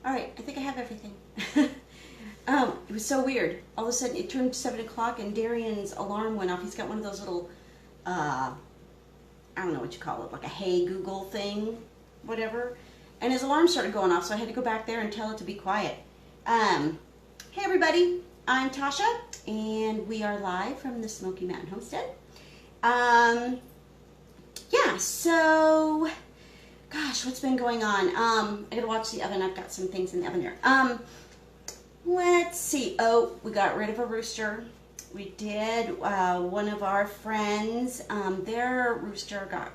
All right, I think I have everything. It was so weird. All of a sudden, it turned 7 o'clock, and Darian's alarm went off. He's got one of those little, I don't know what you call it, like a Hey Google thing, whatever. And his alarm started going off, so I had to go back there and tell it to be quiet. Hey everybody, I'm Tasha, and we are live from the Smoky Mountain Homestead. Yeah, so, gosh, what's been going on? I gotta watch the oven. I've got some things in the oven here. Let's see. Oh, we got rid of a rooster. We did. One of our friends, their rooster got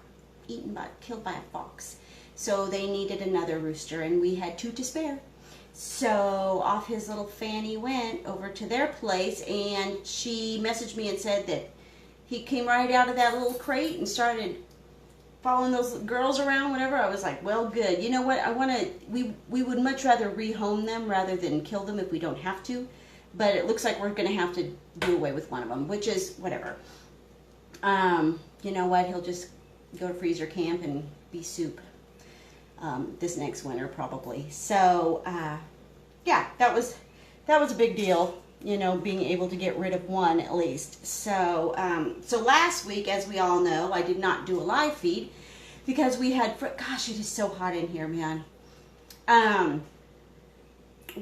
killed by a fox. So they needed another rooster, and we had 2 to spare. So off his little fanny went over to their place, and she messaged me and said that he came right out of that little crate and started following those girls around, whatever. I was like, well, good. You know what? we would much rather rehome them rather than kill them if we don't have to. But it looks like we're going to have to do away with one of them, which is whatever. You know what? He'll just go to freezer camp and be soup this next winter probably. So, yeah, that was a big deal. You know, being able to get rid of one at least. So, so last week, as we all know, I did not do a live feed because we had, gosh, it is so hot in here, man.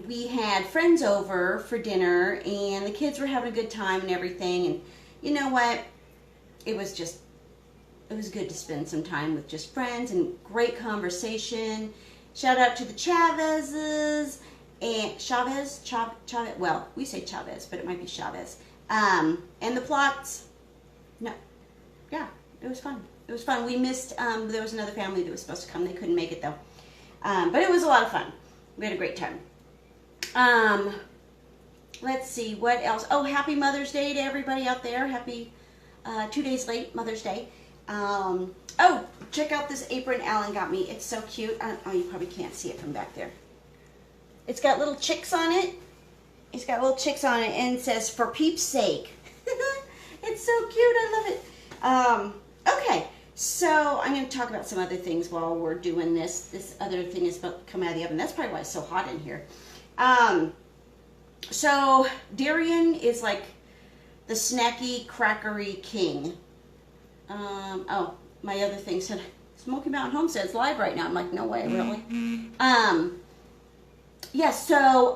We had friends over for dinner, and the kids were having a good time and everything. And you know what? It was good to spend some time with just friends and great conversation. Shout out to the Chavezes. And Chavez, well, we say Chavez, but it might be Chavez. And the Plots. No, yeah, it was fun. It was fun. We missed, there was another family that was supposed to come. They couldn't make it though. But it was a lot of fun. We had a great time. Let's see, what else? Oh, happy Mother's Day to everybody out there. Happy 2 days late Mother's Day. Oh, check out this apron Alan got me. It's so cute. Oh, you probably can't see it from back there. It's got little chicks on it. It's got little chicks on it, and it says, "For Peeps' sake." It's so cute. I love it. Okay, so I'm going to talk about some other things while we're doing this. This other thing is about to come out of the oven. That's probably why it's so hot in here. So Darian is like the snacky, crackery king. Oh, my other thing said, Smoky Mountain Homestead's live right now. I'm like, no way, really? Yeah, so,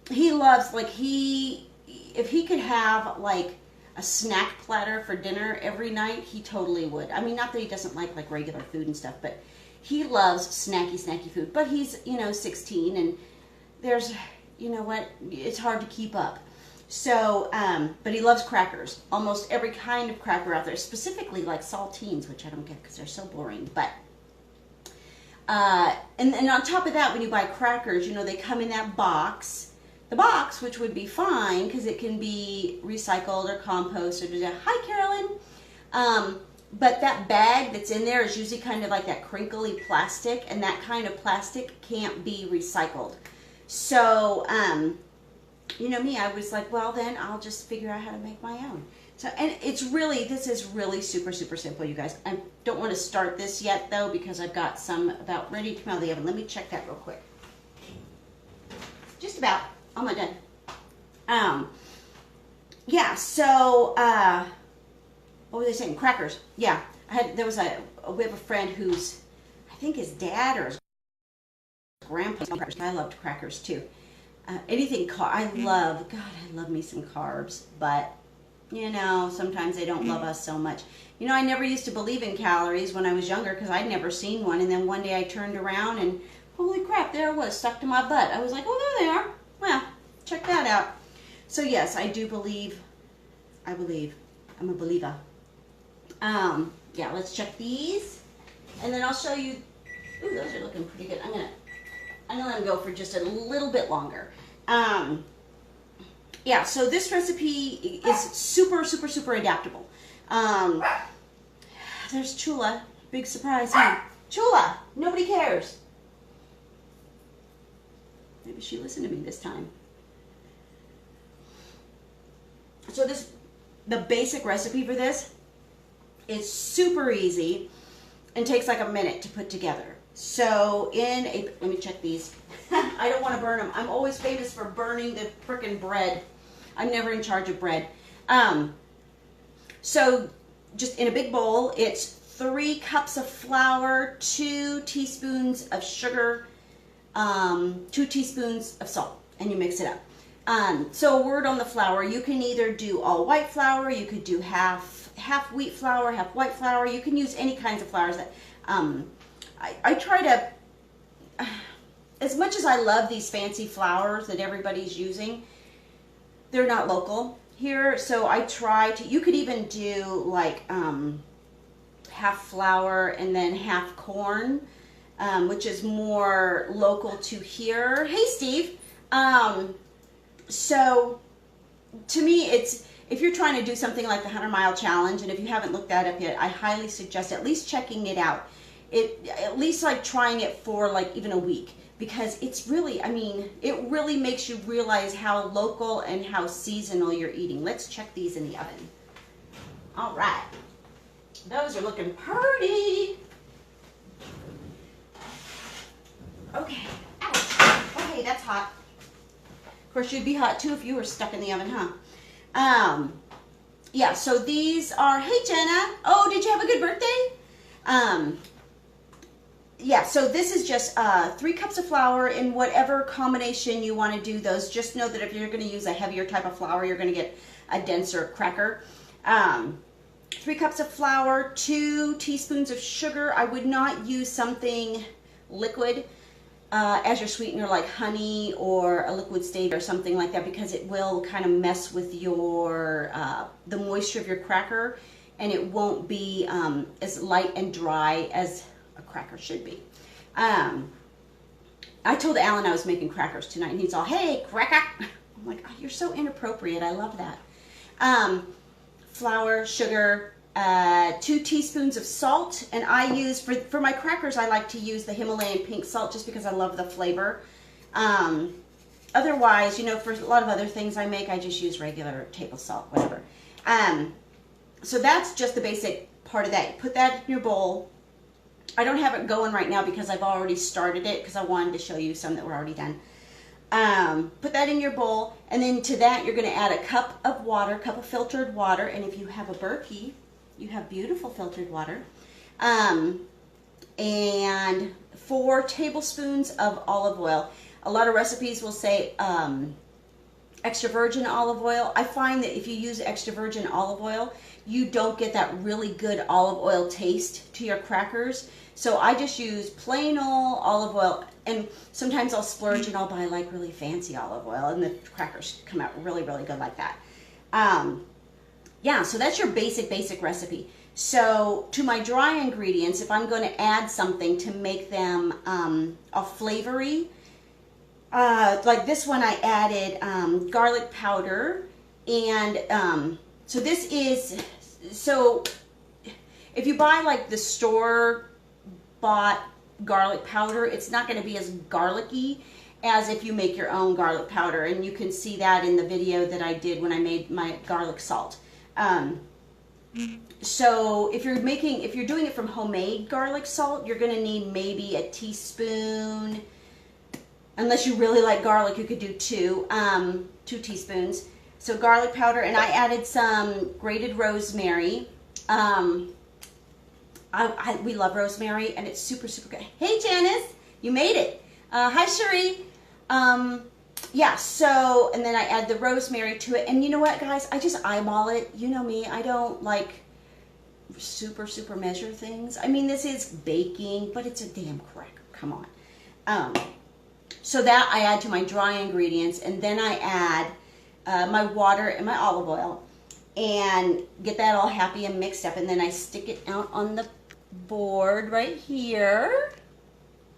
he loves, like, if he could have, like, a snack platter for dinner every night, he totally would. I mean, not that he doesn't like regular food and stuff, but he loves snacky food. But he's, 16, and there's, you know what, it's hard to keep up. So, but he loves crackers. Almost every kind of cracker out there, specifically, like, saltines, which I don't get because they're so boring, but... and on top of that, when you buy crackers, they come in that box. The box, which would be fine because it can be recycled or composted. Hi, Carolyn. But that bag that's in there is usually kind of like that crinkly plastic, and that kind of plastic can't be recycled. So, you know me, I was like, well, then I'll just figure out how to make my own. So, and this is really super simple, you guys. I don't want to start this yet, though, because I've got some about ready to come out of the oven. Let me check that real quick. Just about. Almost done. Yeah, so, what were they saying? Crackers. Yeah, we have a friend who's, I think his dad or his grandpa, I loved crackers, too. I love me some carbs, but... sometimes they don't love us so much. I never used to believe in calories when I was younger because I'd never seen one. And then one day I turned around and holy crap, there it was, stuck to my butt. I was like, oh, there they are. Well, check that out. So yes, I do believe. I'm a believer. Yeah, let's check these. And then I'll show you. Ooh, those are looking pretty good. I'm going to let them go for just a little bit longer. Yeah, so this recipe is super adaptable. There's Chula. Big surprise, huh? Chula! Nobody cares. Maybe she listened to me this time. So the basic recipe for this is super easy and takes like a minute to put together. So in a, let me check these. I don't want to burn them. I'm always famous for burning the frickin' bread. I'm never in charge of bread. So just in a big bowl, it's 3 cups of flour, 2 teaspoons of sugar, 2 teaspoons of salt, and you mix it up. So a word on the flour, you can either do all white flour, you could do half wheat flour, half white flour. You can use any kinds of flours that, I try to, as much as I love these fancy flours that everybody's using, they're not local here. So I try to, you could even do like, half flour and then half corn, which is more local to here. Hey, Steve. So to me, it's, if you're trying to do something like the 100-mile challenge, and if you haven't looked that up yet, I highly suggest at least checking it out. At least like trying it for like even a week, because it's really, I mean, it really makes you realize how local and how seasonal you're eating. Let's check these in the oven. All right. Those are looking pretty. Okay. Ouch. Okay, that's hot. Of course, you'd be hot too if you were stuck in the oven, huh? Yeah, so these are, hey Jenna. Oh, did you have a good birthday? Yeah, so this is just 3 cups of flour in whatever combination you want to do those. Just know that if you're going to use a heavier type of flour, you're going to get a denser cracker. 3 cups of flour, 2 teaspoons of sugar. I would not use something liquid as your sweetener, like honey or a liquid stevia or something like that, because it will kind of mess with your the moisture of your cracker, and it won't be as light and dry as a cracker should be. I told Alan I was making crackers tonight, and he's all, hey, cracker. I'm like, oh, you're so inappropriate. I love that. Flour, sugar, 2 teaspoons of salt, and I use, for my crackers, I like to use the Himalayan pink salt just because I love the flavor. Otherwise, you know, for a lot of other things I make, I just use regular table salt, whatever. So that's just the basic part of that. Put that in your bowl. I don't have it going right now because I've already started it, because I wanted to show you some that were already done. Put that in your bowl, and then to that you're going to add a cup of water, cup of filtered water, and if you have a Berkey, you have beautiful filtered water, and 4 tablespoons of olive oil. A lot of recipes will say extra virgin olive oil. I find that if you use extra virgin olive oil, you don't get that really good olive oil taste to your crackers. So I just use plain old olive oil, and sometimes I'll splurge and I'll buy like really fancy olive oil, and the crackers come out really, really good like that. Yeah, so that's your basic recipe. So to my dry ingredients, if I'm going to add something to make them all flavory, like this one I added garlic powder, and so this is, so if you buy like the store bought garlic powder, it's not going to be as garlicky as if you make your own garlic powder, and you can see that in the video that I did when I made my garlic salt. So if you're doing it from homemade garlic salt, you're going to need maybe a teaspoon. Unless you really like garlic, you could do 2 teaspoons. So garlic powder, and I added some grated rosemary. We love rosemary, and it's super, super good. Hey, Janice, you made it. Hi, Cherie. Yeah, so, and then I add the rosemary to it. And you know what, guys? I just eyeball it. You know me. I don't like super, super measure things. I mean, this is baking, but it's a damn cracker. Come on. So that I add to my dry ingredients, and then I add my water and my olive oil, and get that all happy and mixed up, and then I stick it out on the board right here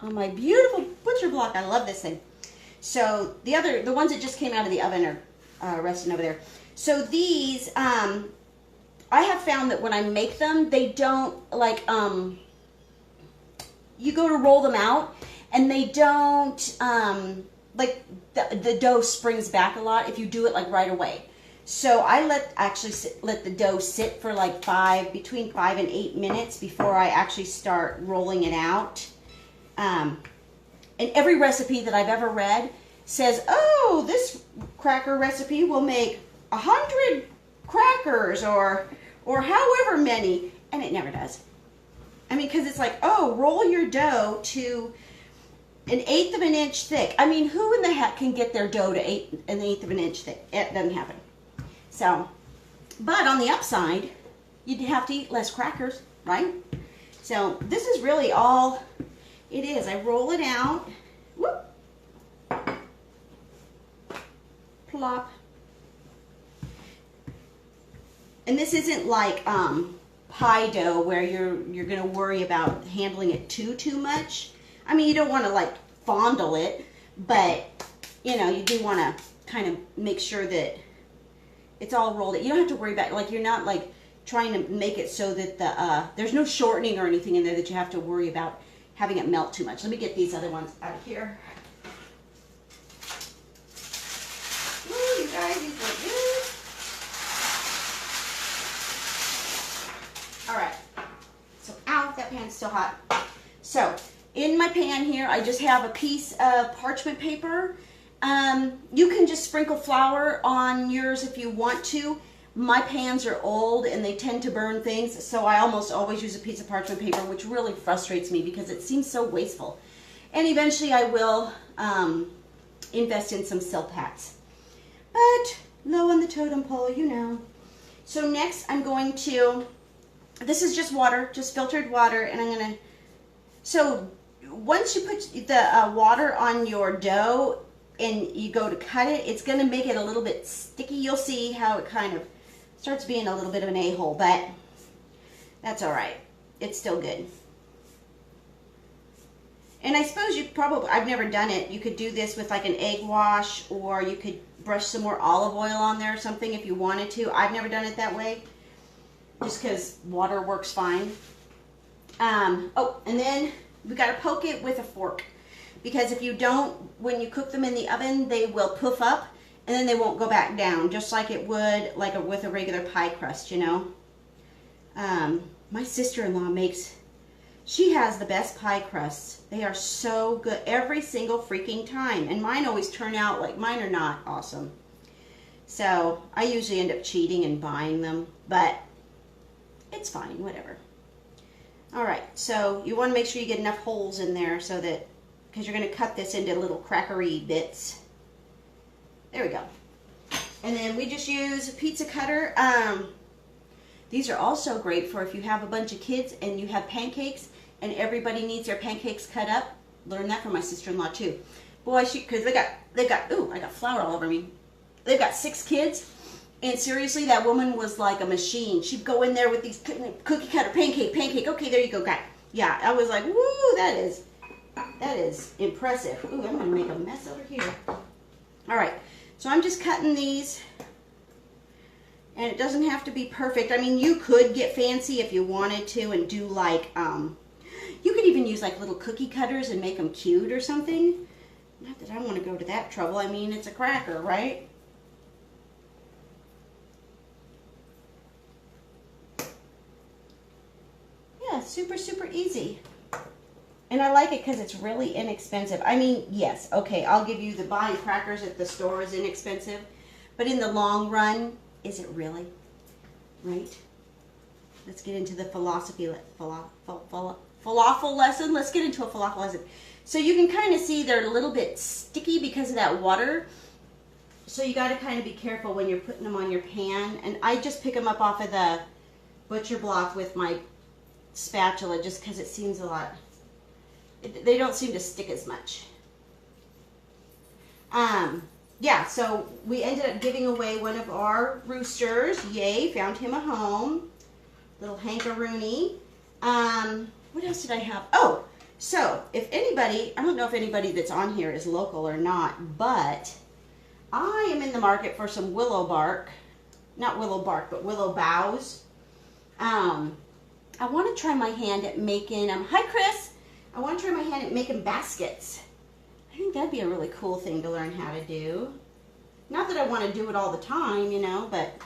on my beautiful butcher block. I love this thing. So the ones that just came out of the oven are resting over there. So these, I have found that when I make them, they don't, like, you go to roll them out, and they don't, like, the dough springs back a lot if you do it, like, right away. So I let the dough sit for like between 5 and 8 minutes before I actually start rolling it out. And every recipe that I've ever read says, oh, this cracker recipe will make 100 crackers or however many, and it never does. I mean, because it's like, oh, roll your dough to 1/8 of an inch thick. I mean, who in the heck can get their dough to 1/8 of an inch thick? It doesn't happen. So, but on the upside, you'd have to eat less crackers, right? So this is really all it is. I roll it out. Whoop. Plop. And this isn't like pie dough where you're going to worry about handling it too much. I mean, you don't want to like fondle it, but you know, you do want to kind of make sure that it's all rolled. You don't have to worry about, like, you're not like trying to make it so that there's no shortening or anything in there that you have to worry about having it melt too much. Let me get these other ones out of here. Ooh, you guys, these look good. All right. So, ow, that pan's still hot. So, in my pan here, I just have a piece of parchment paper. You can just sprinkle flour on yours if you want to. My pans are old and they tend to burn things, so I almost always use a piece of parchment paper, which really frustrates me because it seems so wasteful. And eventually I will invest in some silk hats. But low on the totem pole, you know. So next I'm going to, this is just water, just filtered water, and I'm going to, so once you put the water on your dough and you go to cut it, it's going to make it a little bit sticky. You'll see how it kind of starts being a little bit of an a-hole, but that's all right. It's still good. And I suppose you probably, I've never done it, you could do this with like an egg wash, or you could brush some more olive oil on there or something if you wanted to. I've never done it that way, just because water works fine. Oh, and then we got to poke it with a fork, because if you don't, when you cook them in the oven, they will puff up and then they won't go back down, just like it would with a regular pie crust, you know. My sister-in-law she has the best pie crusts. They are so good every single freaking time, and mine always turn out like, mine are not awesome. So I usually end up cheating and buying them, but it's fine, whatever. All right, so you want to make sure you get enough holes in there so that, because you're going to cut this into little crackery bits. There we go. And then we just use a pizza cutter. These are also great for if you have a bunch of kids and you have pancakes and everybody needs their pancakes cut up. Learned that from my sister-in-law too. Boy, because they've got, ooh, I got flour all over me. They've got 6 kids, and seriously, that woman was like a machine. She'd go in there with these cookie cutter pancake. Okay, there you go, guy. Yeah, I was like, woo, that is impressive. Ooh, I'm gonna make a mess over here. All right, so I'm just cutting these, and it doesn't have to be perfect. I mean, you could get fancy if you wanted to and do like, you could even use like little cookie cutters and make them cute or something. Not that I want to go to that trouble. I mean, it's a cracker, right? Yeah, super, super easy. And I like it because it's really inexpensive. I mean, yes, okay, I'll give you the buying crackers at the store is inexpensive, but in the long run, is it really? Right? Let's get into the falafel lesson. Let's get into a falafel lesson. So you can kind of see they're a little bit sticky because of that water. So you got to kind of be careful when you're putting them on your pan. And I just pick them up off of the butcher block with my spatula just because it seems a lot, they don't seem to stick as much. Yeah, so we ended up giving away one of our roosters. Yay, found him a home. Little hankaroony. What else did I have? Oh, so if anybody, I don't know if anybody that's on here is local or not, but I am in the market for some willow bark. Not willow bark, but willow boughs. I want to try my hand at making, hi Chris, I want to try my hand at making baskets. I think that'd be a really cool thing to learn how to do. Not that I want to do it all the time, you know, but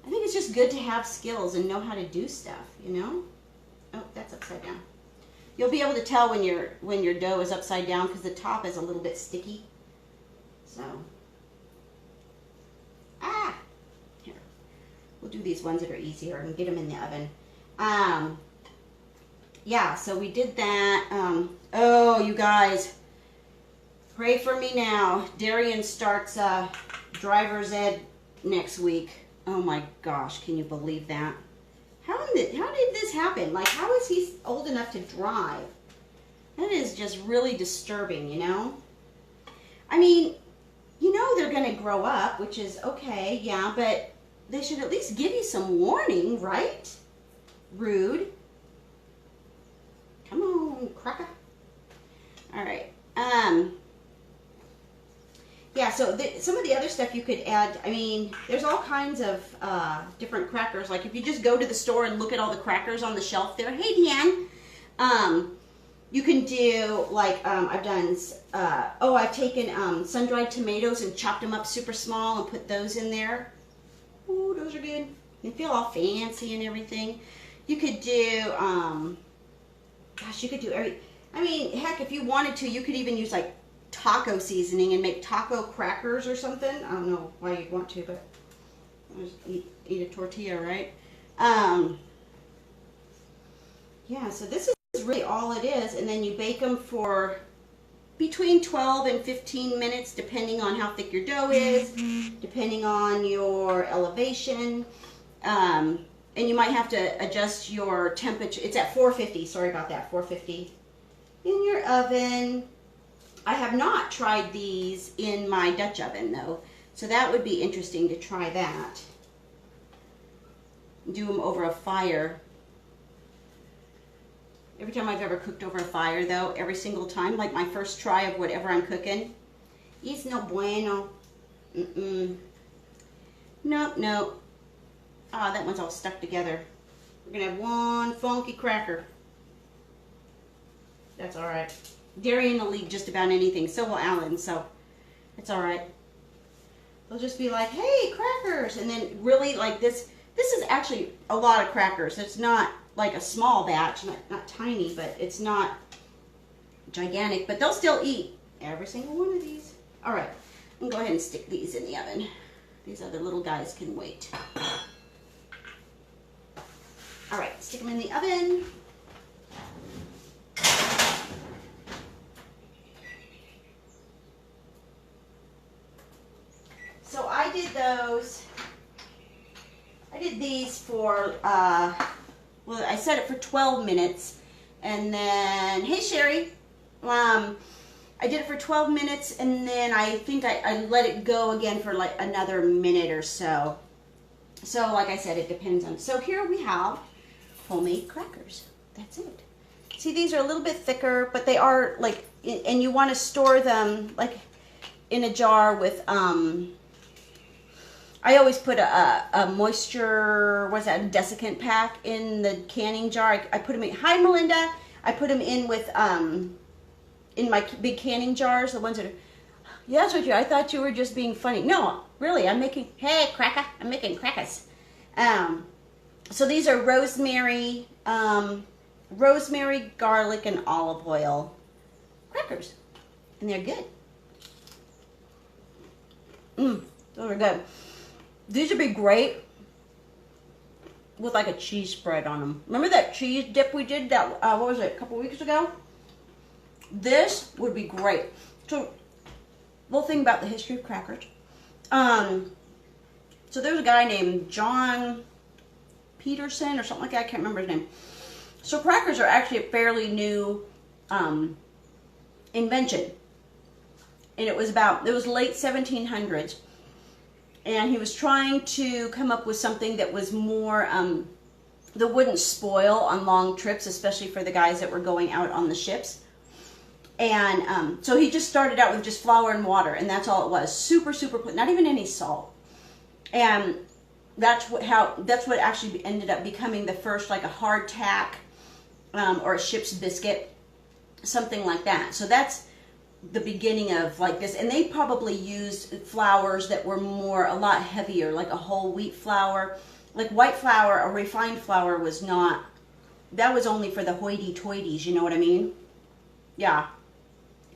I think it's just good to have skills and know how to do stuff, you know. Oh, that's upside down. You'll be able to tell when your dough is upside down because the top is a little bit sticky. So, here. We'll do these ones that are easier and get them in the oven. Yeah, so we did that. Oh, you guys, pray for me now. Darian starts driver's ed next week. Oh my gosh, can you believe that? How did this happen? Like, how is he old enough to drive? That is just really disturbing, you know? I mean, you know they're going to grow up, which is okay, yeah, but they should at least give you some warning, right? Rude. Come on, cracker. All right. Yeah, so some of the other stuff you could add, I mean, there's all kinds of different crackers. Like if you just go to the store and look at all the crackers on the shelf there. Hey, Deanne. You can do, like, I've done, I've taken sun-dried tomatoes and chopped them up super small and put those in there. Ooh, those are good. You feel all fancy and everything. You could do, you could do I mean, heck, if you wanted to, you could even use, like, taco seasoning and make taco crackers or something. I don't know why you'd want to, but just eat a tortilla, right? Yeah, so this is really all it is, and then you bake them for between 12 and 15 minutes depending on how thick your dough is, depending on your elevation, and you might have to adjust your temperature. It's at 450, sorry about that, 450 in your oven. I have not tried these in my Dutch oven though, so that would be interesting to try that. Do them over a fire. Every time I've ever cooked over a fire though, every single time, like my first try of whatever I'm cooking, it's no bueno. Nope. Ah, that one's all stuck together. We're gonna have one funky cracker. That's all right. Darian will eat just about anything, so will Alan, so it's all right. They'll just be like, hey, crackers, and then really like this is actually a lot of crackers. It's not like a small batch, not tiny, but it's not gigantic, but they'll still eat every single one of these. All right, I'm gonna go ahead and stick these in the oven. These other little guys can wait. All right, stick them in the oven. So I did these for, well, I set it for 12 minutes, and then, hey Sherry, I did it for 12 minutes, and then I think I let it go again for like another minute or so. So like I said, it depends on, so here we have homemade crackers. That's it. See, these are a little bit thicker, but they are like, and you want to store them like in a jar with, I always put a moisture, what's that, a desiccant pack in the canning jar. I put them in, hi Melinda, I put them in with, in my big canning jars, the ones that are, yeah, that's what you, I thought you were just being funny. No, really, I'm making, hey cracker, I'm making crackers. So these are rosemary, garlic, and olive oil crackers, and they're good. Those are good. These would be great with like a cheese spread on them. Remember that cheese dip we did that, what was it, a couple weeks ago? This would be great. So, little thing about the history of crackers. So there's a guy named John Peterson or something like that. I can't remember his name. So crackers are actually a fairly new invention. And it was late 1700s. And he was trying to come up with something that was more, that wouldn't spoil on long trips, especially for the guys that were going out on the ships. And so he just started out with just flour and water, and that's all it was. Super, not even any salt. And that's what actually ended up becoming the first, like a hardtack or a ship's biscuit, something like that. So that's the beginning of like this, and they probably used flours that were a lot heavier, like a whole wheat flour. Like white flour, a refined flour, was not that was only for the hoity-toities, you know what I mean? Yeah.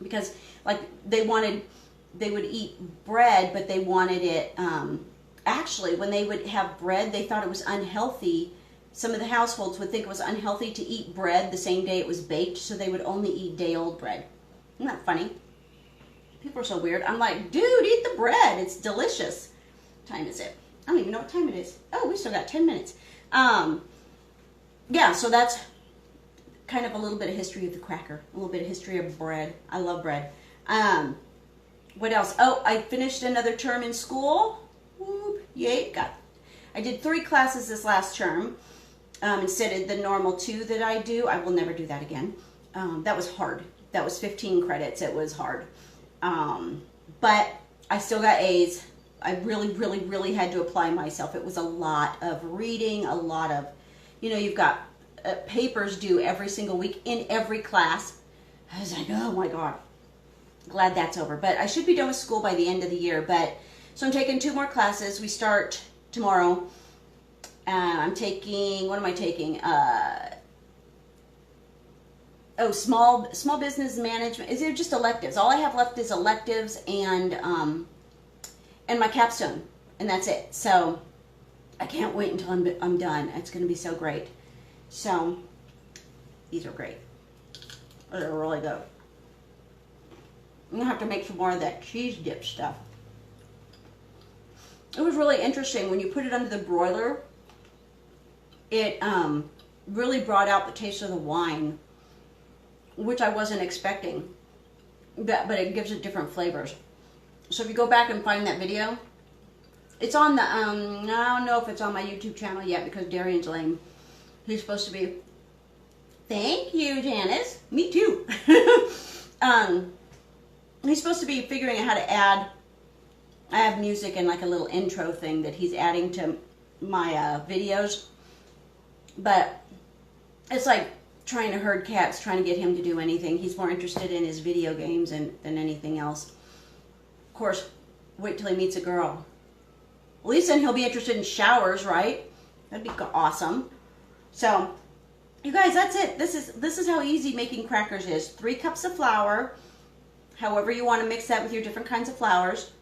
Because, like, they would eat bread, but they wanted it, actually, when they would have bread, they thought it was unhealthy. Some of the households would think it was unhealthy to eat bread the same day it was baked, so they would only eat day-old bread. Isn't that funny? People are so weird. I'm like, dude, eat the bread. It's delicious. What time is it? I don't even know what time it is. Oh, we still got 10 minutes. Yeah, so that's kind of a little bit of history of the cracker. A little bit of history of bread. I love bread. What else? Oh, I finished another term in school. Whoop, yay, I did 3 classes this last term instead of the normal 2 that I do. I will never do that again. That was hard. That was 15 credits. It was hard. But I still got A's. I really, really, really had to apply myself. It was a lot of reading, a lot of, you know, you've got papers due every single week in every class. I was like, oh my God. Glad that's over. But I should be done with school by the end of the year. But so I'm taking 2 more classes. We start tomorrow. I'm taking, what am I taking? Small business management. Is it just electives? All I have left is electives and my capstone, and that's it. So I can't wait until I'm done. It's going to be so great. So these are great. They're really good. I'm going to have to make some more of that cheese dip stuff. It was really interesting when you put it under the broiler. It really brought out the taste of the wine, which I wasn't expecting, but it gives it different flavors. So if you go back and find that video, it's on the, I don't know if it's on my YouTube channel yet because Darian's lame. He's supposed to be, thank you, Janice. Me too. He's supposed to be figuring out how to add, I have music and like a little intro thing that he's adding to my videos, but it's like trying to herd cats, trying to get him to do anything. He's more interested in his video games than anything else. Of course, wait till he meets a girl. At least then he'll be interested in showers, right? That'd be awesome. So, you guys, that's it. This is how easy making crackers is. 3 cups of flour, however you want to mix that with your different kinds of flours.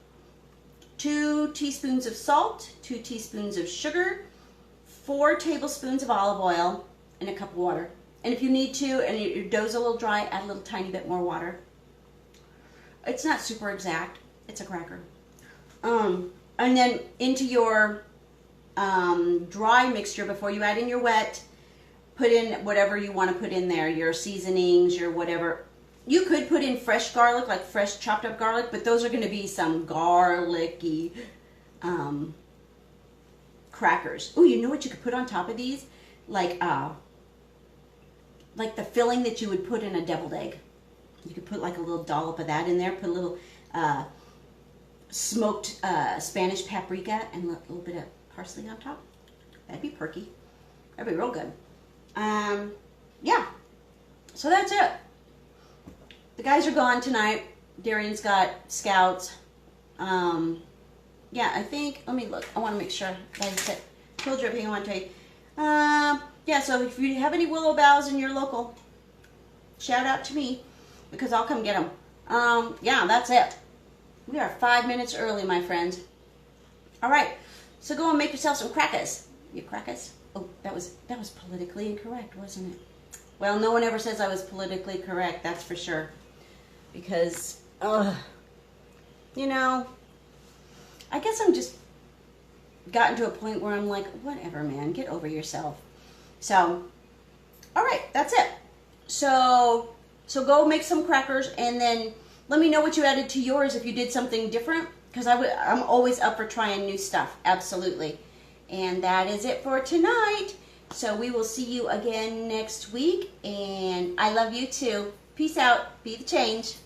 2 teaspoons of salt, 2 teaspoons of sugar, 4 tablespoons of olive oil, and a cup of water. And if you need to, and your dough's a little dry, add a little tiny bit more water. It's not super exact. It's a cracker. And then into your dry mixture, before you add in your wet, put in whatever you want to put in there, your seasonings, your whatever. You could put in fresh garlic, like fresh chopped up garlic, but those are going to be some garlicky crackers. Oh, you know what you could put on top of these? Like the filling that you would put in a deviled egg. You could put like a little dollop of that in there, put a little smoked Spanish paprika and a little bit of parsley on top. That'd be perky. That'd be real good. Yeah, so that's it. The guys are gone tonight. Darian's got scouts. Yeah, I think, let me look. I want to make sure. Like I said, field dripping, I want to tell you. Yeah, so if you have any willow boughs in your local, shout out to me because I'll come get them. Yeah, that's it. We are 5 minutes early, my friends. All right, so go and make yourself some crackers. Your crackers? Oh, that was politically incorrect, wasn't it? Well, no one ever says I was politically correct, that's for sure. Because, you know, I guess I'm just gotten to a point where I'm like, whatever, man, get over yourself. So, all right, that's it. So go make some crackers and then let me know what you added to yours if you did something different, because I'm always up for trying new stuff, absolutely. And that is it for tonight. So we will see you again next week, and I love you too. Peace out. Be the change.